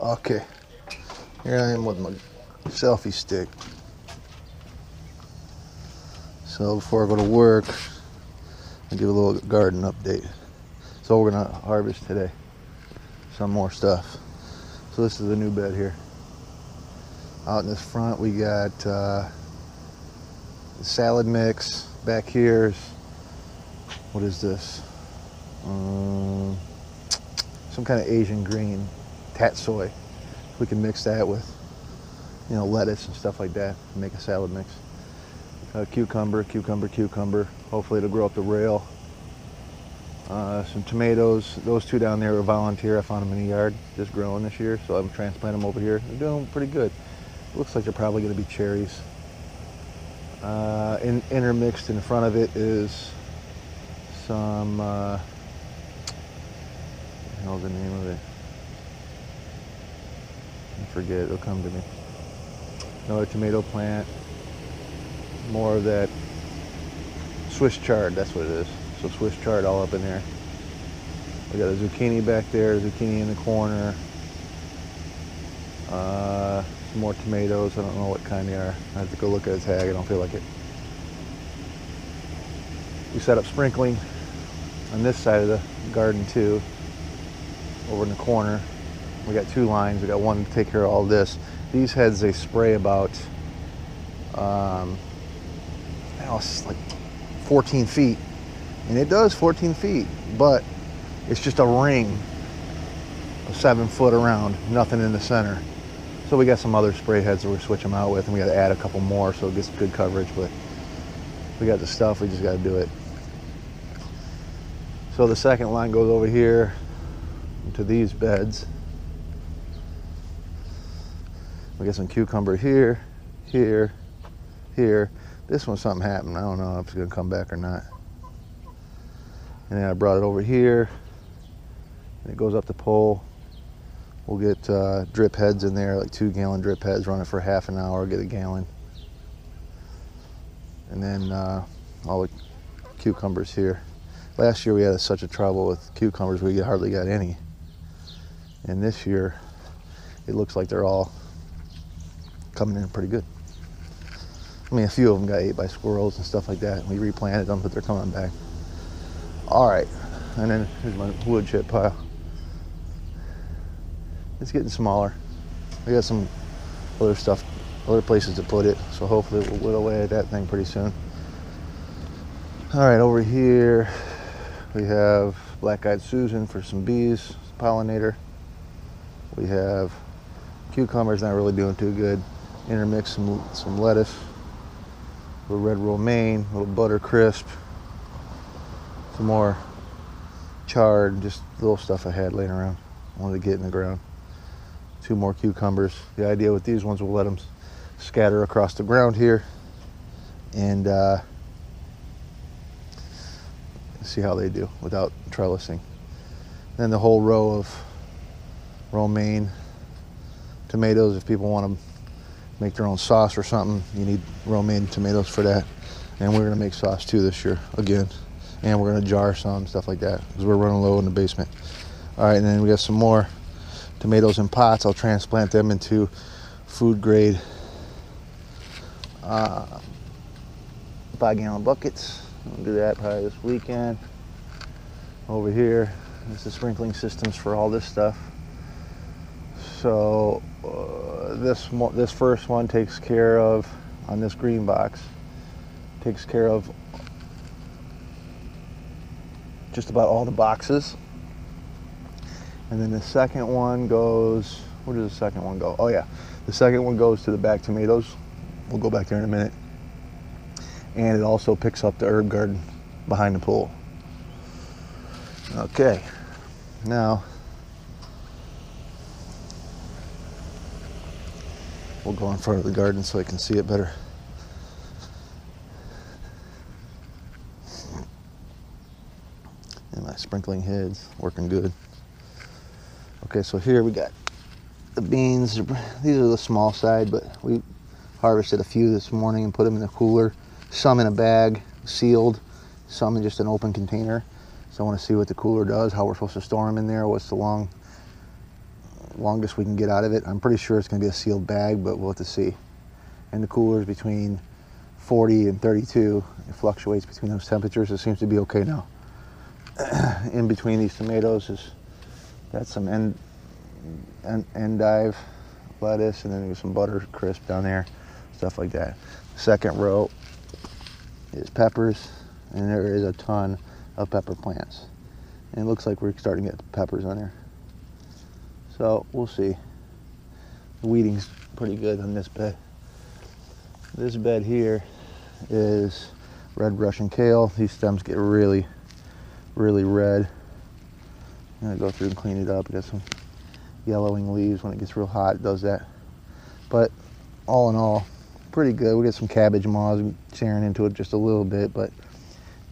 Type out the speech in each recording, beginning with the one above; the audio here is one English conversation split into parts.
Okay, here I am with my selfie stick. So before I go to work, I'll give a little garden update. So we're gonna harvest today some more stuff. So this is the new bed here. Out in this front we got the salad mix. Back here's, what is this? Some kind of Asian green, tatsoi. We can mix that with, lettuce and stuff like that and make a salad mix. Cucumber. Hopefully it'll grow up the rail. Some tomatoes. Those two down there are volunteer. I found them in the yard, just growing this year, so I'm transplanting them over here. They're doing pretty good. Looks like they're probably going to be cherries. Intermixed in front of it is some, what the hell's the name of it? I forget, it'll come to me. Another tomato plant. More of that Swiss chard, that's what it is. So Swiss chard all up in there. We got a zucchini back there, zucchini in the corner. Some more tomatoes. I don't know what kind they are. I have to go look at a tag. I don't feel like it. We set up sprinkling on this side of the garden too, over in the corner. We got two lines. We got one to take care of all this. These heads, they spray about, it's like 14 feet. And it does 14 feet, but it's just a ring of 7 foot around, nothing in the center. So we got some other spray heads that we're switch them out with, and we got to add a couple more so it gets good coverage, but we got the stuff, we just got to do it. So the second line goes over here into these beds. We got some cucumber here, here, here. This one, something happened. I don't know if it's gonna come back or not. And then I brought it over here, and it goes up the pole. We'll get drip heads in there, like 2 gallon drip heads, run it for half an hour, get a gallon. And then all the cucumbers here. Last year we had such a trouble with cucumbers, we hardly got any. And this year, it looks like they're all coming in pretty good. I mean, a few of them got ate by squirrels and stuff like that. We replanted them, but they're coming back. All right, and then here's my wood chip pile. It's getting smaller. We got some other stuff, other places to put it, so hopefully we'll whittle away at that thing pretty soon. All right, over here we have black-eyed Susan for some bees, pollinator. We have cucumbers, not really doing too good. Intermix some lettuce, a little red romaine, a little butter crisp, some more chard, just little stuff I had laying around. I wanted to get in the ground. 2 more cucumbers. The idea with these ones, we'll let them scatter across the ground here and see how they do without trellising. Then the whole row of romaine, tomatoes. If people want to make their own sauce or something, you need romaine tomatoes for that. And we're gonna make sauce too this year again, and we're gonna jar some stuff like that because we're running low in the basement. All right, and then we got some more tomatoes in pots. I'll transplant them into food grade 5 gallon buckets. I'll do that probably this weekend. Over here is the sprinkling systems for all this stuff. So this first one takes care of, on this green box, takes care of just about all the boxes. And then the second one goes, where does the second one go? Oh yeah, the second one goes to the back tomatoes. We'll go back there in a minute. And it also picks up the herb garden behind the pool. Okay, now we'll go in front of the garden so I can see it better. And my sprinkling heads working good. Okay, so here we got the beans. These are the small side, but we harvested a few this morning and put them in the cooler. Some in a bag, sealed, some in just an open container. So I want to see what the cooler does, how we're supposed to store them in there, what's the long longest we can get out of it. I'm pretty sure it's going to be a sealed bag, but we'll have to see. And the cooler is between 40 and 32. It fluctuates between those temperatures. It seems to be okay now. In between these tomatoes is got some endive lettuce, and then there's some butter crisp down there, stuff like that. Second row is peppers, and there is a ton of pepper plants. And it looks like we're starting to get peppers on there. So we'll see. The weeding's pretty good on this bed. This bed here is red Russian kale. These stems get really, really red. I'm gonna go through and clean it up. It got some yellowing leaves. When it gets real hot, it does that. But all in all, pretty good. We got some cabbage moths tearing into it just a little bit, but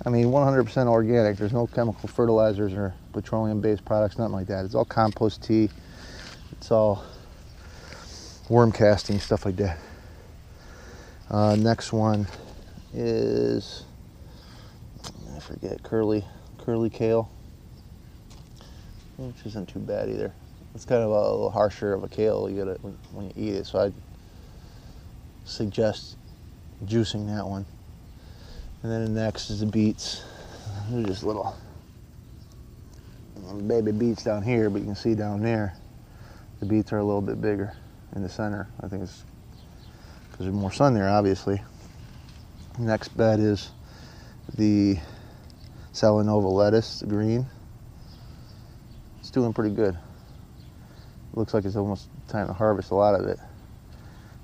I mean, 100% organic. There's no chemical fertilizers or petroleum-based products, nothing like that. It's all compost tea. It's all worm casting, stuff like that. Next one is, I forget, curly kale, which isn't too bad either. It's kind of a little harsher of a kale you get when you eat it, so I'd suggest juicing that one. And then the next is the beets. They're just little baby beets down here, but you can see down there the beets are a little bit bigger in the center. I think it's because there's more sun there, obviously. Next bed is the Salanova lettuce, the green. It's doing pretty good. Looks like it's almost time to harvest a lot of it.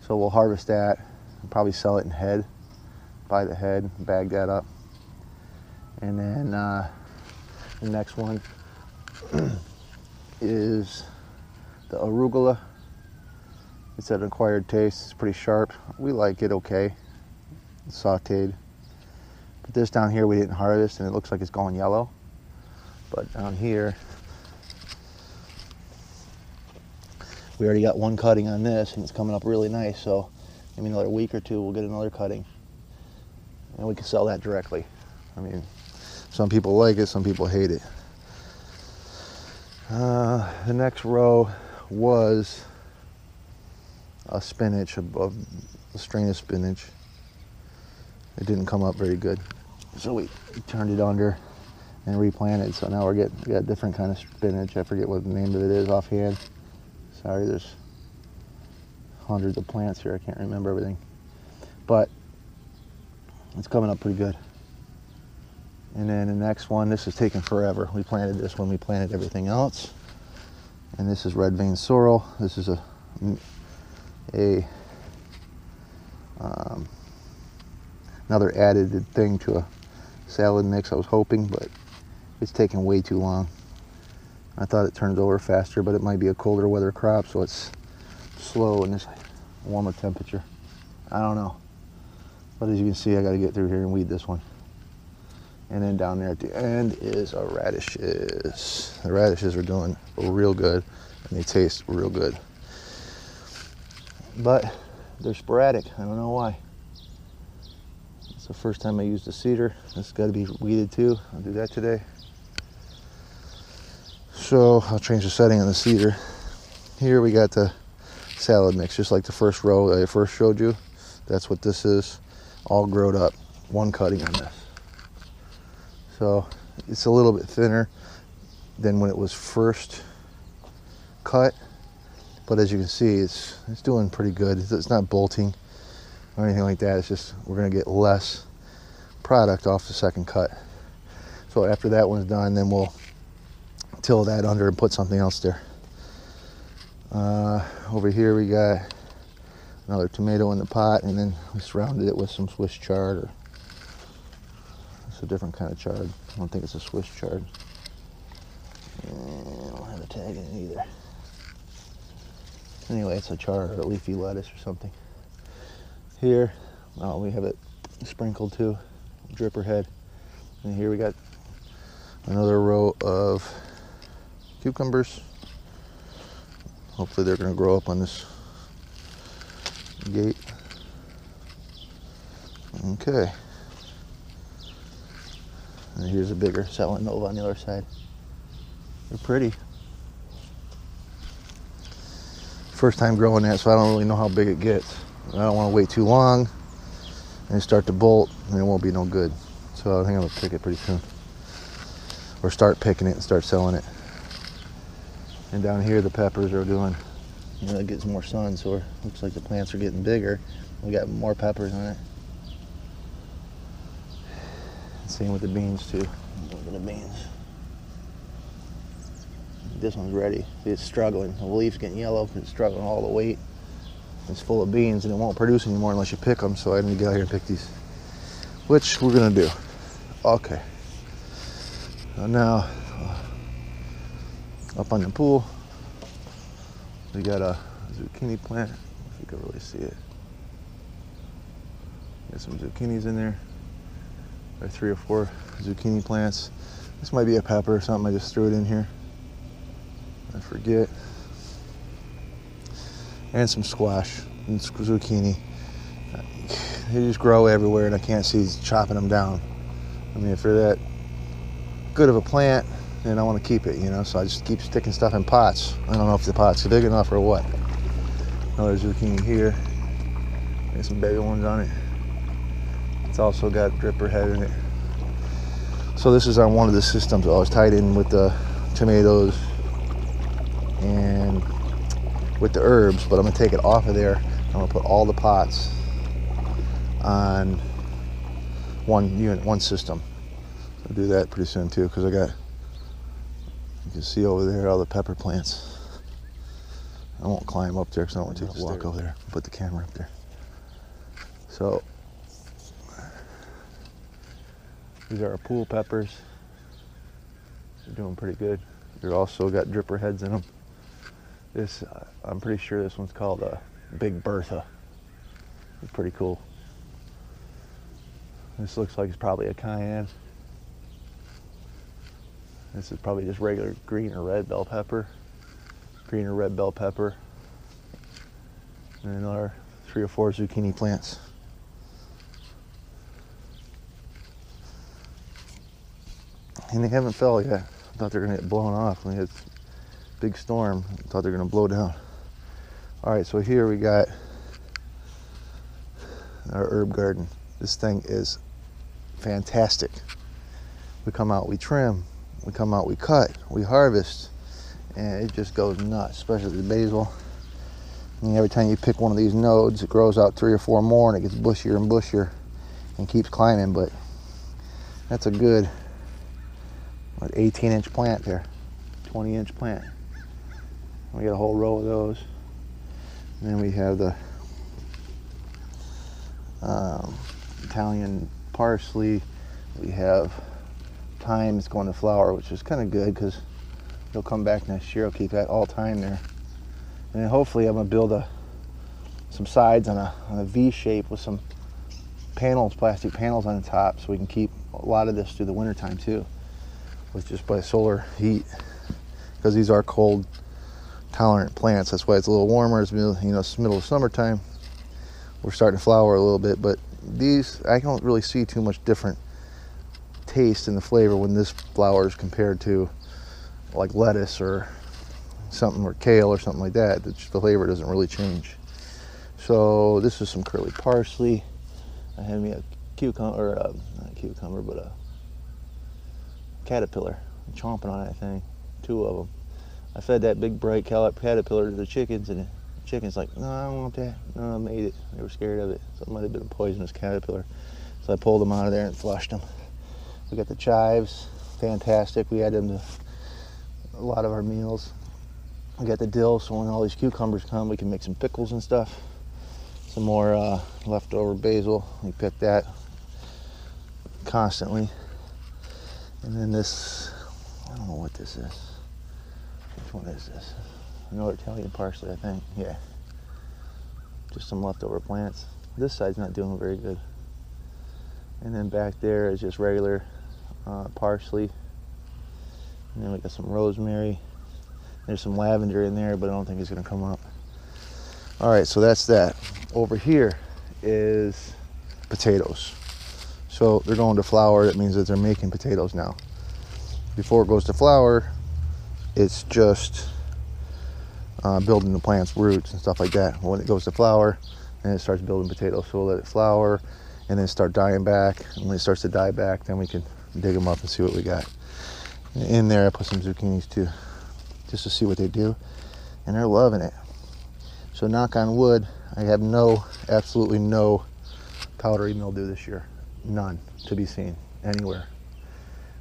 So we'll harvest that and probably sell it in head, buy the head, bag that up. And then the next one is the arugula. It's an acquired taste. It's pretty sharp. We like it okay. It's sauteed. But this down here we didn't harvest, and it looks like it's going yellow. But down here, we already got one cutting on this, and it's coming up really nice. So maybe another week or two, we'll get another cutting, and we can sell that directly. I mean, some people like it, some people hate it. The next row was a spinach, a strain of spinach. It didn't come up very good, so we turned it under and replanted. So now we got a different kind of spinach. I forget what the name of it is offhand. Sorry, there's hundreds of plants here. I can't remember everything, but it's coming up pretty good. And then the next one, this is taking forever. We planted this when we planted everything else. And this is red vein sorrel. This is another added thing to a salad mix, I was hoping, but it's taking way too long. I thought it turns over faster, but it might be a colder weather crop, so it's slow in this warmer temperature. I don't know. But as you can see, I got to get through here and weed this one. And then down there at the end is our radishes. The radishes are doing real good, and they taste real good. But they're sporadic. I don't know why. It's the first time I used a seeder. It's got to be weeded too. I'll do that today. So I'll change the setting on the seeder. Here we got the salad mix, just like the first row I first showed you. That's what this is, all growed up. One cutting on this. So it's a little bit thinner than when it was first cut, but as you can see, it's doing pretty good. It's not bolting or anything like that. It's just we're gonna get less product off the second cut. So after that one's done, then we'll till that under and put something else there. Over here we got another tomato in the pot, and then we surrounded it with some Swiss chard, or it's a different kind of chard. I don't think it's a Swiss chard. I don't have a tag in it either. Anyway, it's a chard or a leafy lettuce or something. Here, we have it sprinkled too, dripper head. And here we got another row of cucumbers. Hopefully they're going to grow up on this gate. Okay. And here's a bigger Salanova on the other side. They're pretty. First time growing that, so I don't really know how big it gets. I don't want to wait too long and start to bolt, and it won't be no good. So I think I'm gonna pick it pretty soon, or start picking it and start selling it. And down here the peppers are doing, you know, it gets more sun, so it looks like the plants are getting bigger. We got more peppers on it. Same with the beans too. Look at the beans. This one's ready. It's struggling. The leaf's getting yellow because it's struggling all the weight. It's full of beans and it won't produce anymore unless you pick them. So I need to get out here and pick these, which we're gonna do. Okay. So now, up on the pool, we got a zucchini plant. If you can really see it. Got some zucchinis in there. There are 3 or 4 zucchini plants. This might be a pepper or something. I just threw it in here. I forget. And some squash and zucchini. They just grow everywhere and I can't see chopping them down. I mean, if they're that good of a plant, then I want to keep it, you know, so I just keep sticking stuff in pots. I don't know if the pot's big enough or what. Another zucchini here. There's some baby ones on it. It's also got dripper head in it. So this is on one of the systems. I was tied in with the tomatoes and with the herbs, but I'm gonna take it off of there. I'm gonna put all the pots on one unit, one system. I'll do that pretty soon too, because I got, you can see over there all the pepper plants. I won't climb up there because I don't want to take a walk over there. Put the camera up there. So these are our pool peppers. They're doing pretty good. They're also got dripper heads in them. This, I'm pretty sure this one's called a Big Bertha. It's pretty cool. This looks like it's probably a cayenne. This is probably just regular green or red bell pepper. Green or red bell pepper. And another 3 or 4 zucchini plants. And they haven't fell yet. I thought they were gonna get blown off when we had a big storm. I thought they were gonna blow down. All right, so here we got our herb garden. This thing is fantastic. We come out, we trim, we come out, we cut, we harvest, and it just goes nuts, especially the basil. And every time you pick one of these nodes, it grows out 3 or 4 more and it gets bushier and bushier and keeps climbing. But that's a good, what, 18-inch plant there, 20-inch plant. We got a whole row of those. And then we have the Italian parsley. We have thyme that's going to flower, which is kind of good because it'll come back next year. I'll keep that all time there. And then hopefully I'm gonna build some sides on a V shape with some panels, plastic panels on the top, so we can keep a lot of this through the winter time too, with just by solar heat, because these are cold tolerant plants. That's why it's a little warmer. It's middle, you know, it's middle of summertime. We're starting to flower a little bit, but these, I don't really see too much different taste in the flavor when this flowers compared to like lettuce or something, or kale or something like that. The flavor doesn't really change. So this is some curly parsley. I had me a cucumber, or not a cucumber, but a caterpillar. I'm chomping on that thing, 2 of them. I fed that big bright caterpillar to the chickens, and the chickens like, no, I don't want that. No, I made it. They were scared of it. So it might have been a poisonous caterpillar. So I pulled them out of there and flushed them. We got the chives, fantastic. We add them to a lot of our meals. We got the dill, so when all these cucumbers come, we can make some pickles and stuff. Some more leftover basil. We pick that constantly. And then this, I don't know what this is. Which one is this? Another Italian parsley, I think. Yeah. Just some leftover plants. This side's not doing very good. And then back there is just regular parsley. And then we got some rosemary. There's some lavender in there, but I don't think it's gonna come up. All right, so that's that. Over here is potatoes. So they're going to flower. That means that they're making potatoes now. Before it goes to flower, it's just building the plant's roots and stuff like that. When it goes to flower, then it starts building potatoes. So we'll let it flower and then start dying back. And when it starts to die back, then we can dig them up and see what we got. In there, I put some zucchinis too, just to see what they do. And they're loving it. So knock on wood, I have absolutely no powdery mildew this year. None to be seen anywhere,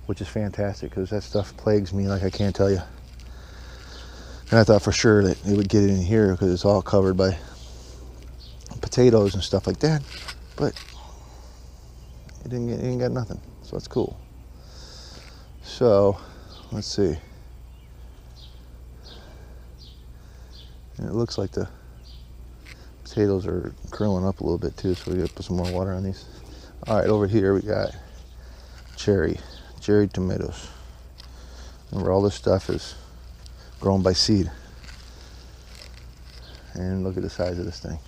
which is fantastic because that stuff plagues me like I can't tell you. And I thought for sure that it would get in here because it's all covered by potatoes and stuff like that, but it ain't got nothing, so that's cool. So let's see, and it looks like the potatoes are curling up a little bit too, so we gotta put some more water on these. All right, over here we got cherry tomatoes. Remember, all this stuff is grown by seed. And look at the size of this thing.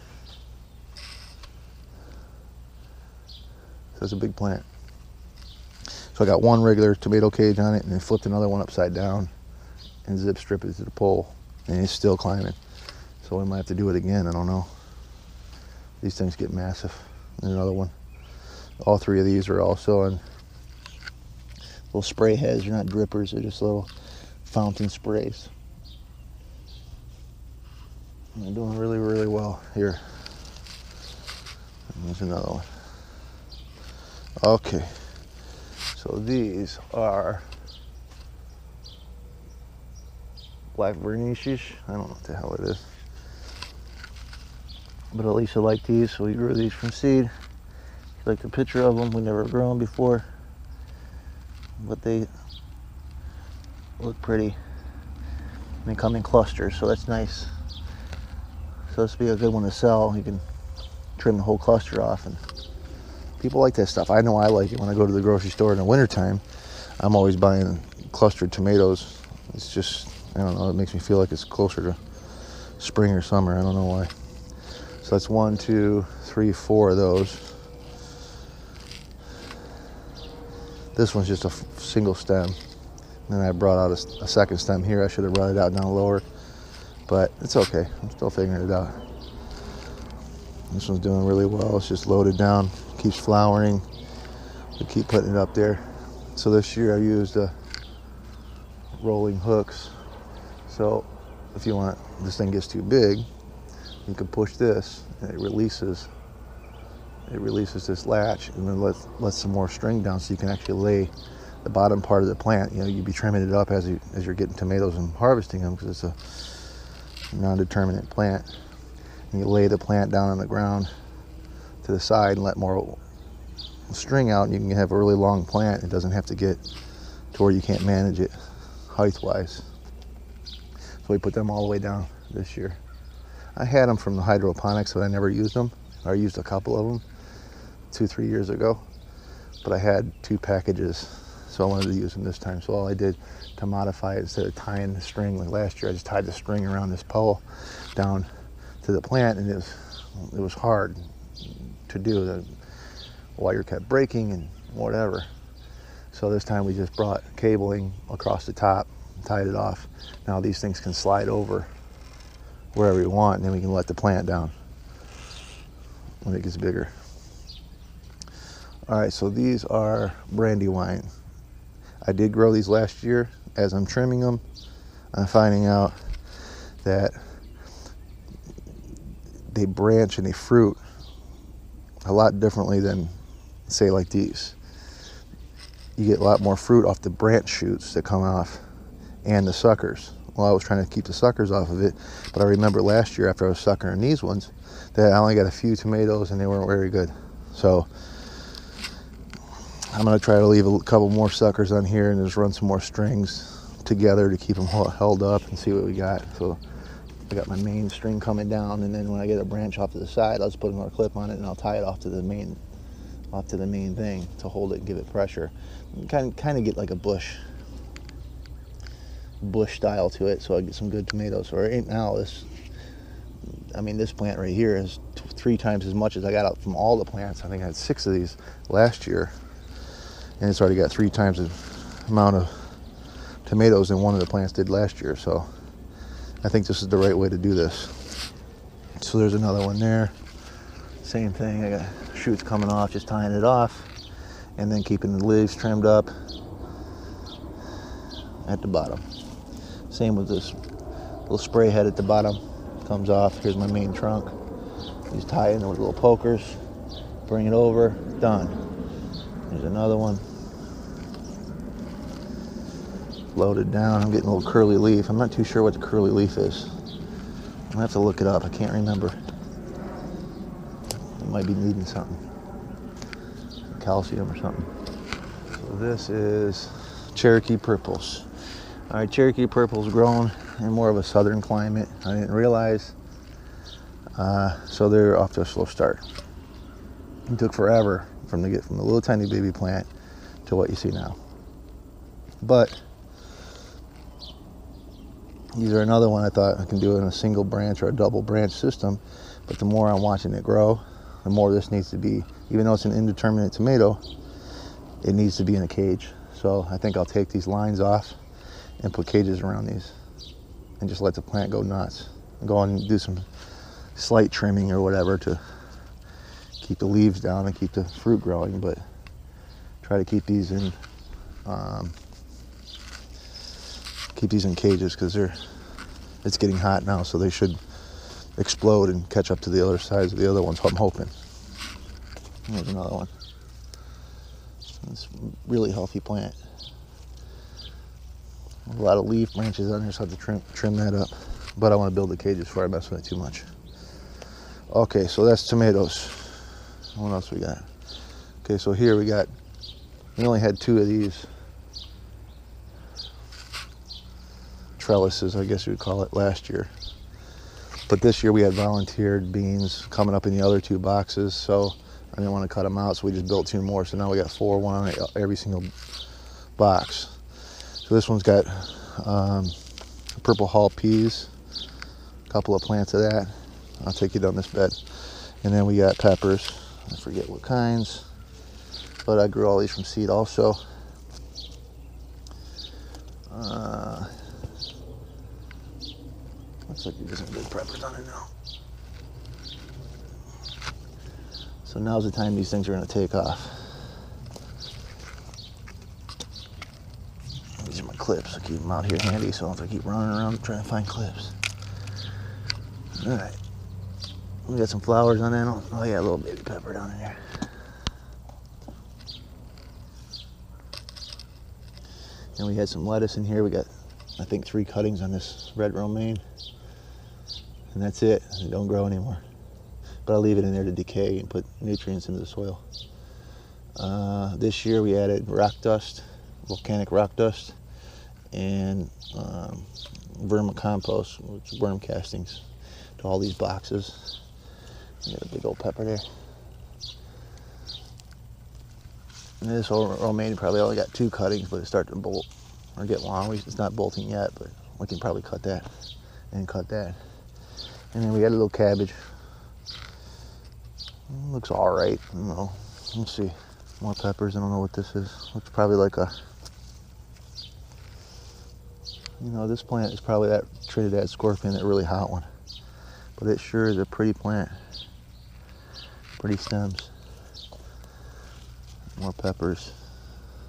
So it's a big plant. So I got one regular tomato cage on it and then flipped another one upside down and zip strip it to the pole, and it's still climbing. So we might have to do it again, I don't know. These things get massive. And another one. All three of these are also on little spray heads. They're not drippers, they're just little fountain sprays. And they're doing really, really well here. And there's another one. Okay, so these are black vernices. I don't know what the hell it is, but Alicia liked these, so we grew these from seed. She liked the picture of them. We never grown before, but they look pretty. And they come in clusters, so that's nice. So this would be a good one to sell. You can trim the whole cluster off, and people like that stuff. I know I like it. When I go to the grocery store in the wintertime, I'm always buying clustered tomatoes. It's just, I don't know, it makes me feel like it's closer to spring or summer. I don't know why. So that's 1, 2, 3, 4 of those. This one's just a single stem. And then I brought out a second stem here. I should have brought it out down lower, but it's okay. I'm still figuring it out. This one's doing really well. It's just loaded down, keeps flowering. We keep putting it up there. So this year I used rolling hooks. So if you want, this thing gets too big, you can push this and it releases this latch and then lets some more string down, so you can actually lay the bottom part of the plant. You know, you'd be trimming it up as you're getting tomatoes and harvesting them, because it's a non-determinate plant. And you lay the plant down on the ground to the side and let more string out, and you can have a really long plant. It doesn't have to get to where you can't manage it height-wise. So we put them all the way down this year. I had them from the hydroponics, but I never used them. I used a couple of them 2-3 years ago, but I had 2 packages, so I wanted to use them this time. So all I did to modify it, instead of tying the string like last year, I just tied the string around this pole down to the plant, and it was hard to do. The wire kept breaking and whatever. So this time we just brought cabling across the top, tied it off. Now these things can slide over wherever you want, and then we can let the plant down when it gets bigger. All right, so these are Brandywine. I did grow these last year. As I'm trimming them, I'm finding out that they branch and they fruit a lot differently than, say, like these. You get a lot more fruit off the branch shoots that come off and the suckers. Well, I was trying to keep the suckers off of it, but I remember last year after I was suckering these ones that I only got a few tomatoes and they weren't very good. So I'm gonna try to leave a couple more suckers on here and just run some more strings together to keep them held up and see what we got. So I got my main string coming down, and then when I get a branch off to the side, I'll just put another clip on it and I'll tie it off to the main thing to hold it and give it pressure. Kind of get like a bush style to it, so I get some good tomatoes. So right now, this plant right here is 3 times as much as I got out from all the plants. I think I had 6 of these last year, and it's already got 3 times the amount of tomatoes than one of the plants did last year. So I think this is the right way to do this. So there's another one there. Same thing, I got shoots coming off, just tying it off, and then keeping the leaves trimmed up at the bottom. Same with this little spray head at the bottom, comes off. Here's my main trunk. Just tie it in with little pokers, bring it over, done. There's another one. Loaded down. I'm getting a little curly leaf. I'm not too sure what the curly leaf is. I'm gonna have to look it up. I can't remember. I might be needing something. Calcium or something. So this is Cherokee Purples. All right, Cherokee Purples grown in more of a southern climate. I didn't realize. So they're off to a slow start. It took forever from the little tiny baby plant to what you see now. But these are another one I thought I can do it in a single branch or a double branch system. But the more I'm watching it grow, the more this needs to be, even though it's an indeterminate tomato, it needs to be in a cage. So I think I'll take these lines off and put cages around these and just let the plant go nuts. Go and do some slight trimming or whatever to keep the leaves down and keep the fruit growing, but try to keep these in cages because it's getting hot now, so they should explode and catch up to the other sides of the other ones. I'm hoping. Here's another one. It's a really healthy plant. A lot of leaf branches on here, so I have to trim that up. But I want to build the cages before I mess with it too much. Okay, so that's tomatoes. What else we got? Okay, so here we only had 2 of these trellises, I guess you would call it, last year. But this year we had volunteered beans coming up in the other 2 boxes, so I didn't want to cut them out, so we just built 2 more. So now we got 4, one on every single box. So this one's got purple hull peas, a couple of plants of that. I'll take you down this bed. And then we got peppers. I forget what kinds, but I grew all these from seed also. Looks like there's some good peppers on it now. So now's the time these things are going to take off. These are my clips. I keep them out here handy, so if I keep running around trying to find clips. All right. We got some flowers on that. Oh yeah, a little baby pepper down in there. And we had some lettuce in here. We got, I think, 3 cuttings on this red romaine. And that's it. They don't grow anymore. But I'll leave it in there to decay and put nutrients into the soil. This year we added rock dust, volcanic rock dust, and vermicompost, which is worm castings, to all these boxes. We got a big old pepper there. And this old romaine probably only got 2 cuttings, but it's starting to bolt or get long. It's not bolting yet, but we can probably cut that and cut that. And then we got a little cabbage. Looks all right. I don't know. Let's see. More peppers. I don't know what this is. Looks probably like a, this plant is probably that Trinidad scorpion, that really hot one. But it sure is a pretty plant. Pretty stems. More peppers.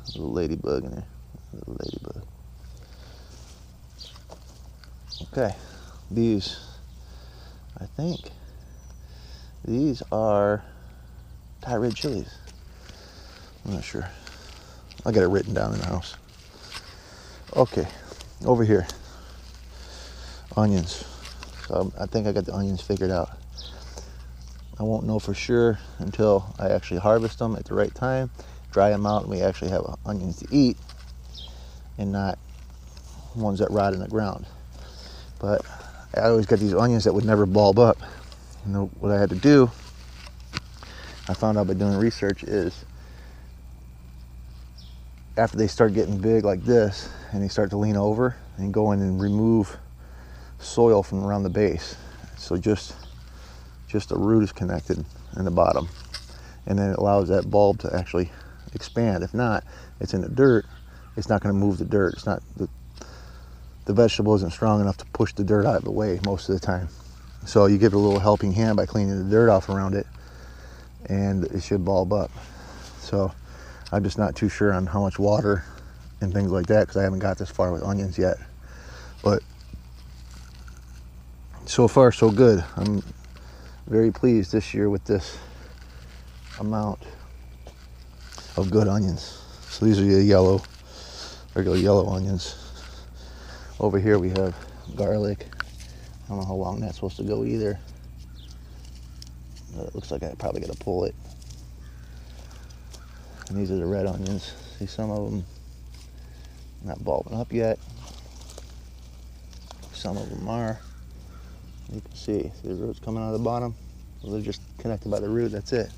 A little ladybug in there. A little ladybug. Okay. These, I think, these are Thai red chilies. I'm not sure. I got it written down in the house. Okay, over here. Onions. So I think I got the onions figured out. I won't know for sure until I actually harvest them at the right time, dry them out, and we actually have onions to eat and not ones that rot in the ground. But I always got these onions that would never bulb up. What I had to do, I found out by doing research, is after they start getting big like this and they start to lean over, and go in and remove soil from around the base. So just the root is connected in the bottom, and then it allows that bulb to actually expand. If not, it's in the dirt, it's not going to move the dirt. It's not, the vegetable isn't strong enough to push the dirt out of the way most of the time. So you give it a little helping hand by cleaning the dirt off around it, and it should bulb up. So I'm just not too sure on how much water and things like that, because I haven't got this far with onions yet. But so far so good. I'm very pleased this year with this amount of good onions. So these are the yellow, regular yellow onions. Over here we have garlic. I don't know how long that's supposed to go either. But it looks like I probably gotta pull it. And these are the red onions. See, some of them not bulbing up yet. Some of them are. You can see the roots coming out of the bottom. So they're just connected by the root, that's it.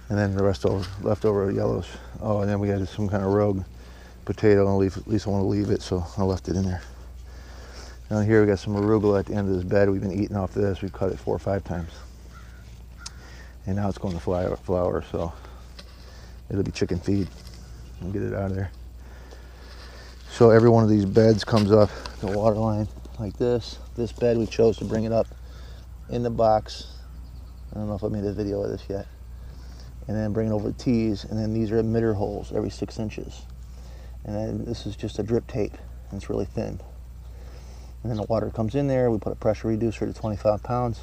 And then the rest leftover yellows. Oh, and then we had some kind of rogue potato, and at least I want to leave it, so I left it in there. Down here we got some arugula at the end of this bed. We've been eating off this. We've cut it 4 or 5 times. And now it's going to flower, so it'll be chicken feed. We'll get it out of there. So every one of these beds comes up the water line like this. This bed we chose to bring it up in the box. I don't know if I made a video of this yet. And then bring it over the tees, and then these are emitter holes every 6 inches. And then this is just a drip tape, and it's really thin. And then the water comes in there. We put a pressure reducer to 25 pounds.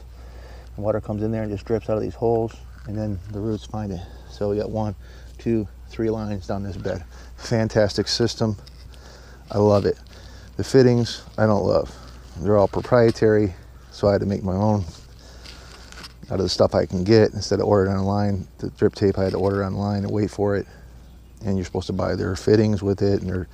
The water comes in there and just drips out of these holes, and then the roots find it. So we got 1, 2, 3 lines down this bed. Fantastic system. I love it. The fittings I don't love. They're all proprietary, so I had to make my own out of the stuff I can get instead of ordering online. The drip tape I had to order online and wait for it. And you're supposed to buy their fittings with it, and their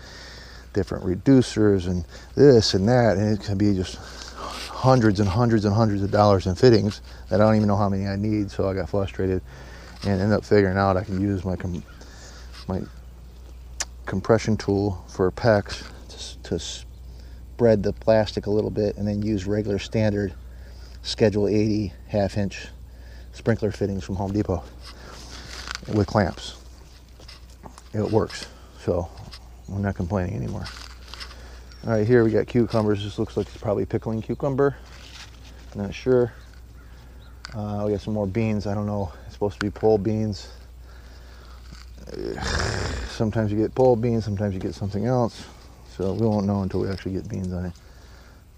different reducers and this and that, and it can be just hundreds and hundreds and hundreds of dollars in fittings that I don't even know how many I need. So I got frustrated and ended up figuring out I can use my compression tool for PEX to spread the plastic a little bit, and then use regular standard Schedule 80 half-inch sprinkler fittings from Home Depot with clamps. It works, so I'm not complaining anymore. All right, here we got cucumbers. This looks like it's probably pickling cucumber. I'm not sure. We got some more beans. I don't know. It's supposed to be pole beans. Sometimes you get pole beans, sometimes you get something else. So we won't know until we actually get beans on it.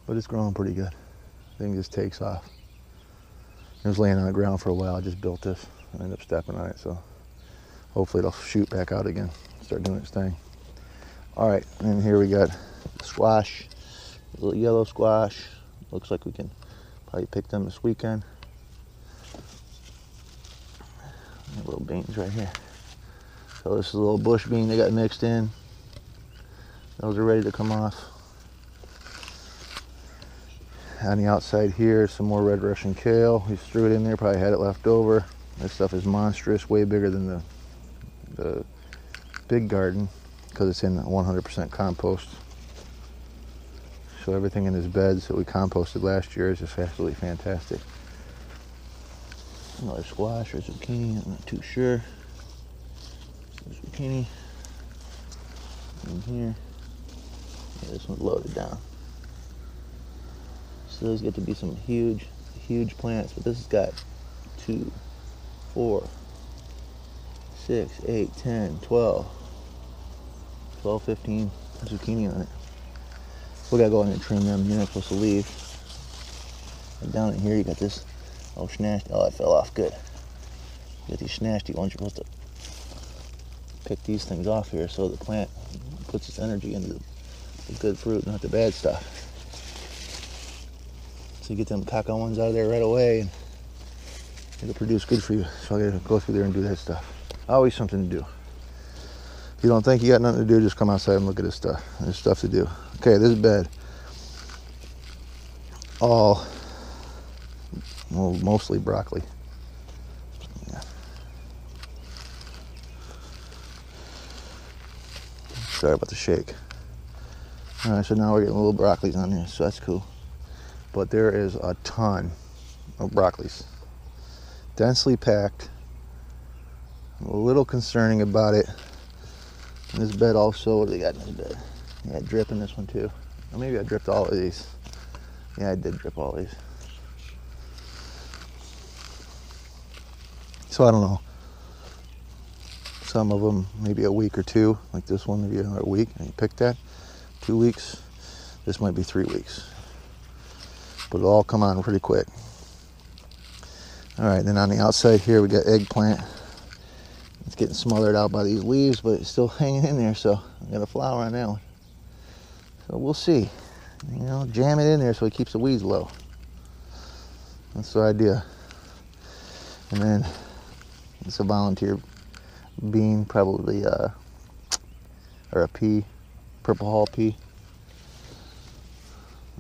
But it's growing pretty good. Thing just takes off. It was laying on the ground for a while. I just built this and ended up stepping on it. So hopefully it'll shoot back out again, start doing its thing. All right, and here we got squash, a little yellow squash. Looks like we can probably pick them this weekend. Little beans right here. So this is a little bush bean they got mixed in. Those are ready to come off. On the outside here, some more red Russian kale. We threw it in there, probably had it left over. This stuff is monstrous, way bigger than the big garden, because it's in 100% compost. So everything in this beds that we composted last year is just absolutely fantastic. Another squash or zucchini, I'm not too sure. Zucchini in here. Yeah, this one's loaded down. So those get to be some huge, huge plants, but this has got 2, 4, 6, 8, 10, 12, 15 zucchini on it. We gotta go in and trim them. You're not supposed to leave. And down in here you got this, oh snasty, oh that fell off, good. You got these snasty ones, you're supposed to pick these things off here so the plant puts its energy into the good fruit, not the bad stuff. So you get them caca ones out of there right away, and it'll produce good for you. So I gotta go through there and do that stuff. Always something to do. If you don't think you got nothing to do, just come outside and look at this stuff. There's stuff to do. Okay, this bed. All, well, mostly broccoli. Yeah. Sorry about the shake. All right, so now we're getting little broccolis on here, so that's cool. But there is a ton of broccolis. Densely packed. I'm a little concerning about it. In this bed also, what do they got in this bed? Yeah, drip in this one too. Or maybe I dripped all of these. Yeah, I did drip all these. So I don't know. Some of them maybe a week or two, like this one maybe a week, and you pick that. 2 weeks. This might be 3 weeks. But it'll all come on pretty quick. All right, then on the outside here we got eggplant. It's getting smothered out by these leaves, but it's still hanging in there, so I got a flower on that one. So we'll see. You know, jam it in there so it keeps the weeds low. That's the idea. And then it's a volunteer bean, probably or a pea, purple hull pea.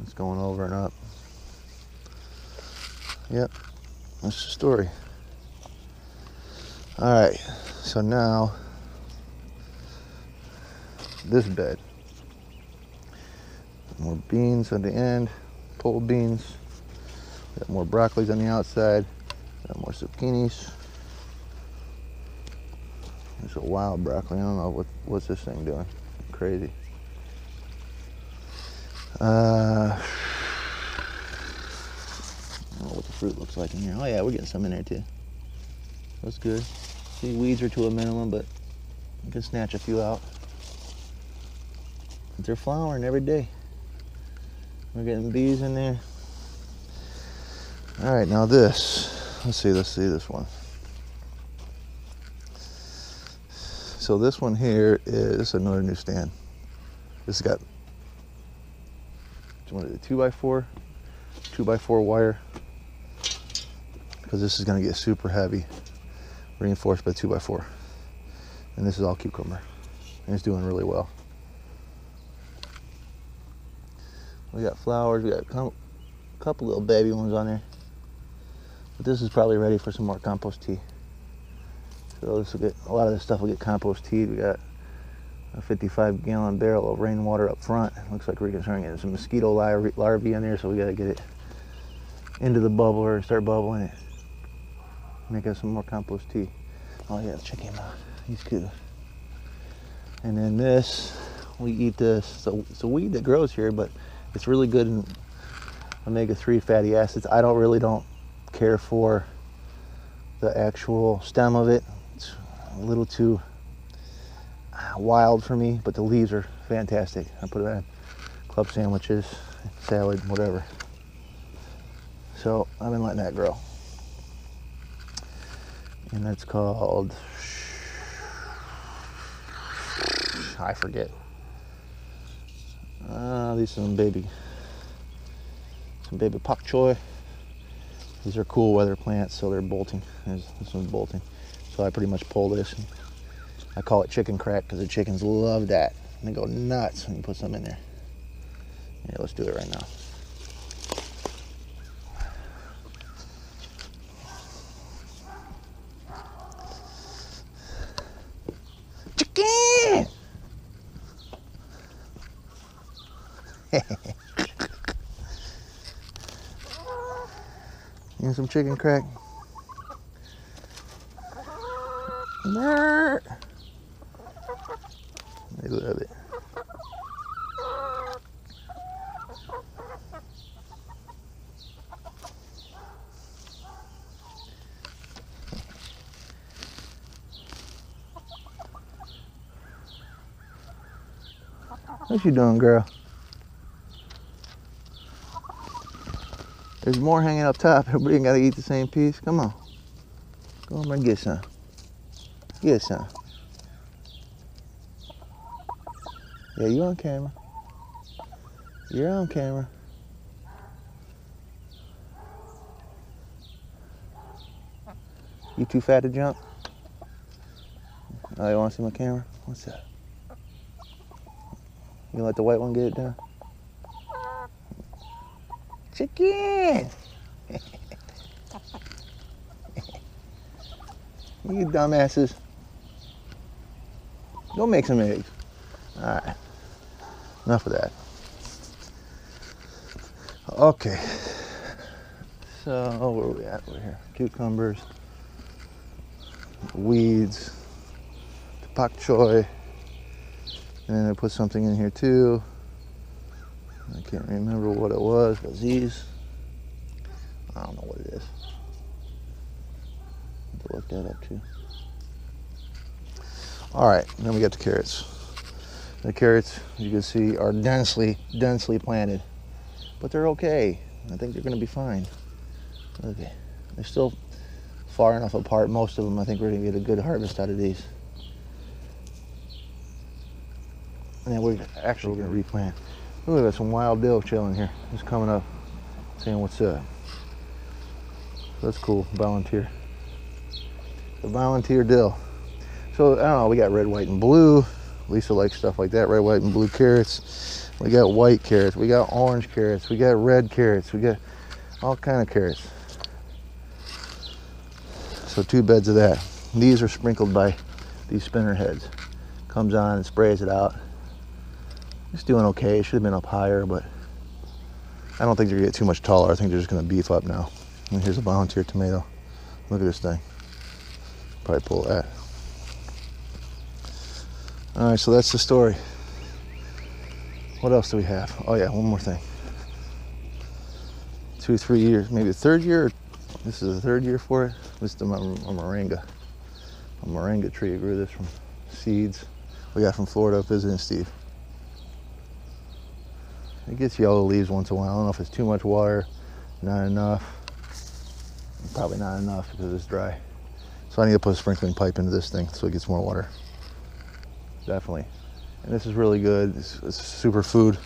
It's going over and up. Yep, that's the story. All right, so now this bed. More beans on the end, pole beans. Got more broccolis on the outside. Got more zucchinis. It's a wild broccoli. I don't know what's this thing doing. Crazy. I don't know what the fruit looks like in here. Oh yeah, we're getting some in there too. That's good. See, weeds are to a minimum, but you can snatch a few out. But they're flowering every day. We're getting bees in there. All right, now this. Let's see this one. So this one here is another new stand. This has got, what is it, 2x4 wire, because this is going to get super heavy, reinforced by 2x4. And this is all cucumber, and it's doing really well. We got flowers, we got a couple little baby ones on there, but this is probably ready for some more compost tea. So this will get, a lot of this stuff will get compost teed. We got a 55-gallon barrel of rainwater up front. Looks like we're starting to get some mosquito larvae in there, so we got to get it into the bubbler and start bubbling it. Make us some more compost tea. Oh yeah, check him out. He's cool. And then this, we eat this. So it's a weed that grows here, but it's really good in omega-3 fatty acids. I don't care for the actual stem of it. It's a little too wild for me, but the leaves are fantastic. I put it on club sandwiches, salad, whatever. So I've been letting that grow. And that's called, I forget. These are some baby pak choi. These are cool weather plants, so they're bolting. This one's bolting. So I pretty much pull this. And I call it chicken crack because the chickens love that. And they go nuts when you put some in there. Yeah, let's do it right now. Chicken! You want some chicken crack? They love it. What you doing, girl? There's more hanging up top. Everybody ain't gotta eat the same piece. Come on. Go over and get some. Get some. Yeah, you on camera. You're on camera. You too fat to jump? Oh, you wanna see my camera? What's that? You let the white one get it done? Chicken! You dumbasses. Go make some eggs. Alright. Enough of that. Okay. So, where are we at? We're here. Cucumbers. Weeds. Pak choi. And then I put something in here too. I can't remember what it was. Was these? I don't know what it is. Have to look that up too. All right, then we got the carrots. The carrots, you can see, are densely planted, but they're okay. I think they're going to be fine. Okay, they're still far enough apart. Most of them, I think we're going to get a good harvest out of these. And then we're actually going to replant. Ooh, we got some wild dill chilling here. Just coming up, saying what's up. That's cool. Volunteer. The volunteer dill. So I don't know. We got red, white, and blue. Lisa likes stuff like that. Red, white, and blue carrots. We got white carrots. We got orange carrots. We got red carrots. We got all kind of carrots. So 2 beds of that. These are sprinkled by these spinner heads. Comes on and sprays it out. It's doing okay. It should have been up higher, but I don't think they're gonna get too much taller. I think they're just gonna beef up now. And here's a volunteer tomato. Look at this thing. Probably pull that. All right, so that's the story. What else do we have? Oh yeah, one more thing. 2 or 3 years, maybe the 3rd year. This is the 3rd year for it. This is a moringa. A moringa tree. I grew this from seeds we got from Florida visiting Steve. It gets yellow leaves once in a while. I don't know if it's too much water, not enough. Probably not enough because it's dry. So I need to put a sprinkling pipe into this thing so it gets more water. Definitely. And this is really good. It's super food.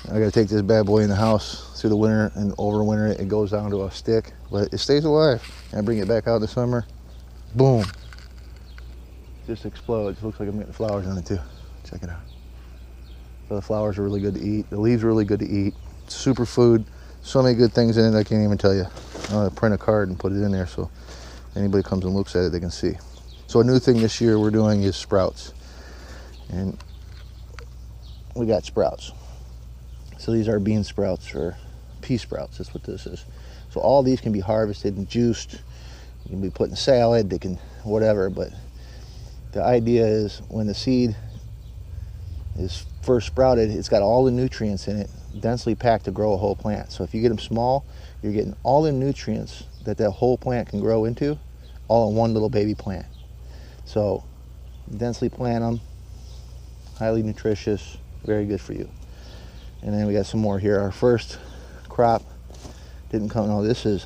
I gotta take this bad boy in the house through the winter, and over winter it goes down to a stick, but it stays alive. And I bring it back out in the summer, boom. Just explodes. Looks like I'm getting flowers on it too. Check it out. So the flowers are really good to eat. The leaves are really good to eat. Super food. So many good things in it I can't even tell you. I'm gonna print a card and put it in there so anybody comes and looks at it, they can see. So a new thing this year we're doing is sprouts. And we got sprouts. So these are bean sprouts or pea sprouts. That's what this is. So all these can be harvested and juiced. You can be put in salad, they can whatever, but the idea is when the seed is first sprouted, it's got all the nutrients in it, densely packed to grow a whole plant. So if you get them small, you're getting all the nutrients that whole plant can grow into, all in one little baby plant. So densely plant them, highly nutritious, very good for you. And then we got some more here. Our first crop didn't come. No, this is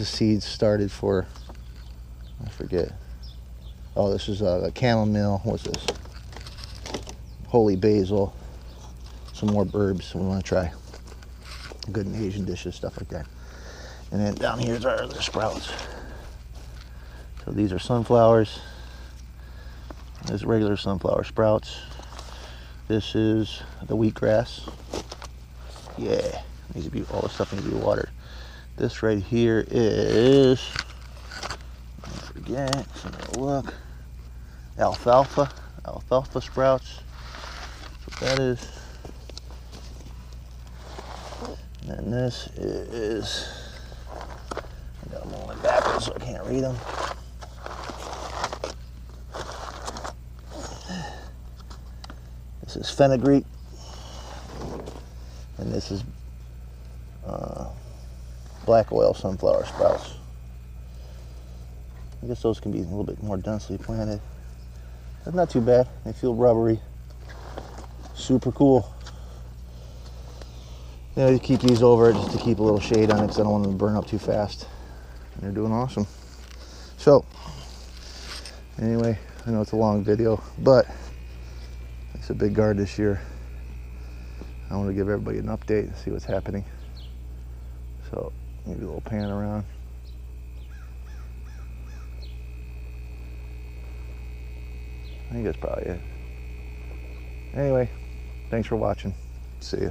seeds started for, I forget. Oh, this is a chamomile. What's this? Holy basil. Some more herbs we want to try. Good in Asian dishes, stuff like that. And then down here are the sprouts. So these are sunflowers. There's regular sunflower sprouts. This is the wheatgrass. Yeah, needs to be, all the stuff needs to be watered. This right here is, I forget, let's have a look. Alfalfa sprouts. That's what that is. And then this is, I got them all backwards so I can't read them. This is fenugreek, and this is black oil sunflower sprouts. I guess those can be a little bit more densely planted. That's not too bad. They feel rubbery. Super cool. Yeah, you keep these over just to keep a little shade on it because I don't want them to burn up too fast. And they're doing awesome. So, anyway, I know it's a long video, but it's a big guard this year. I want to give everybody an update and see what's happening. So maybe a little pan around. I think that's probably it. Anyway, thanks for watching. See ya.